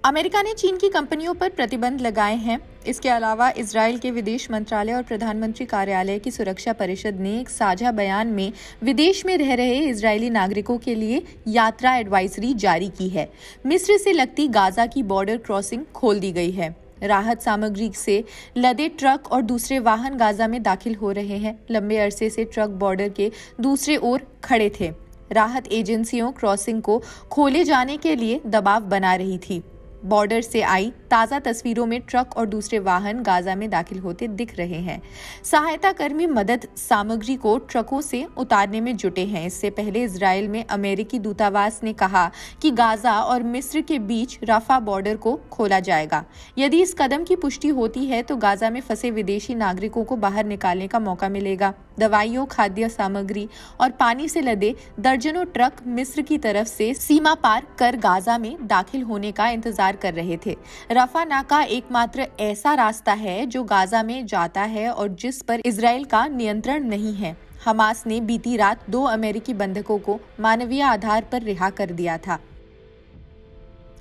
America ने चीन की कंपनियों पर प्रतिबंध लगाए हैं। इसके अलावा इजरायल के विदेश मंत्रालय और प्रधानमंत्री कार्यालय की सुरक्षा परिषद ने एक साझा बयान में विदेश में रह रहे इजरायली नागरिकों के लिए यात्रा एडवाइजरी जारी की है। मिस्र से लगती गाजा की बॉर्डर क्रॉसिंग खोल दी गई है। राहत सामग्री से लदे ट्रक और दूसरे वाहन गाजा में दाखिल हो रहे हैं। लंबे अरसे से ट्रक बॉर्डर के दूसरे ओर खड़े थे। राहत एजेंसियों क्रॉसिंग को खोले जाने के लिए दबाव बना रही थी। बॉर्डर से आई ताज़ा तस्वीरों में ट्रक और दूसरे वाहन गाजा में दाखिल होते दिख रहे हैं। सहायता कर्मी मदद सामग्री को ट्रकों से उतारने में जुटे हैं। इससे पहले इजरायल में अमेरिकी दूतावास ने कहा कि गाजा और मिस्र के बीच रफा बॉर्डर को खोला जाएगा। यदि इस कदम की पुष्टि होती है तो गाजा में फंसे विदेशी नागरिकों को बाहर निकालने का मौका मिलेगा। दवाइयों, खाद्य सामग्री और पानी से लदे दर्जनों ट्रक मिस्र की तरफ से सीमा पार कर गाजा में दाखिल होने का इंतजार कर रहे थे। रफा नाका एकमात्र ऐसा रास्ता है जो गाजा में जाता है और जिस पर इजरायल का नियंत्रण नहीं है। हमास ने बीती रात 2 अमेरिकी बंधकों को मानवीय आधार पर रिहा कर दिया था।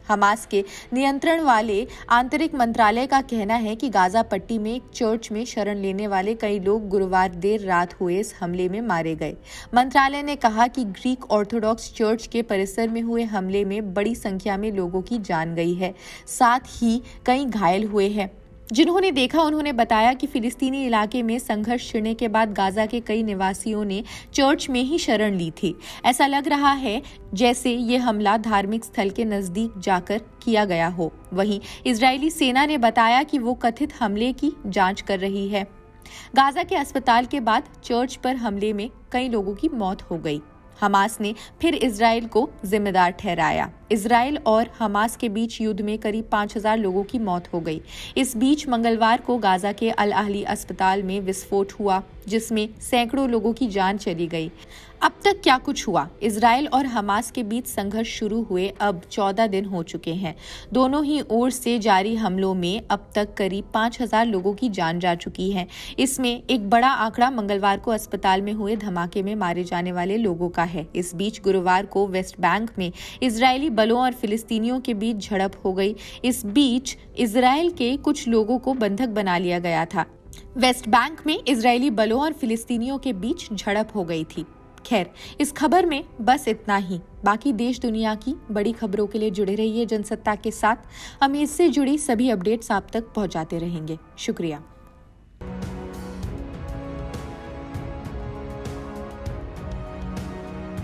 हमास के नियंत्रण वाले आंतरिक मंत्रालय का कहना है कि गाजा पट्टी में एक चर्च में शरण लेने वाले कई लोग गुरुवार देर रात हुए इस हमले में मारे गए। मंत्रालय ने कहा कि ग्रीक ऑर्थोडॉक्स चर्च के परिसर में हुए हमले में बड़ी संख्या में लोगों की जान गई है, साथ ही कई घायल हुए हैं। जिन्होंने देखा उन्होंने बताया कि फिलिस्तीनी इलाके में संघर्ष छिड़ने के बाद गाजा के कई निवासियों ने चर्च में ही शरण ली थी। ऐसा लग रहा है जैसे ये हमला धार्मिक स्थल के नजदीक जाकर किया गया हो। वहीं इजरायली सेना ने बताया कि वो कथित हमले की जांच कर रही है। गाजा के अस्पताल के बाद चर्च पर हमले में कई लोगों की मौत हो गई। हमास ने फिर इजरायल को जिम्मेदार ठहराया। इजरायल और हमास के बीच युद्ध में करीब 5000 लोगों की मौत हो गई। इस बीच मंगलवार को गाजा के अल अहली अस्पताल में विस्फोट हुआ, जिसमें सैकड़ों लोगों की जान चली गई। अब तक क्या कुछ हुआ? इजरायल और हमास के बीच संघर्ष शुरू हुए अब 14 दिन हो चुके हैं। दोनों ही ओर से जारी हमलों में अब तक करीब 5000 लोगों की जान जा चुकी है। इसमें एक बड़ा आंकड़ा मंगलवार को अस्पताल में हुए धमाके में मारे जाने वाले लोगों का है। इस बीच गुरुवार को वेस्ट बैंक में इजरायली बलों और फिलिस्तीनियों के बीच झड़प हो गई। इस बीच इजरायल के कुछ लोगों को बंधक बना लिया गया था। वेस्ट बैंक में इजरायली बलों और फिलिस्तीनियों के बीच झड़प हो गई थी। खैर, इस खबर में बस इतना ही। बाकी देश दुनिया की बड़ी खबरों के लिए जुड़े रहिए जनसत्ता के साथ। हम इससे जुड़ी सभी अपडेट्स आप तक पहुंचाते रहेंगे। शुक्रिया।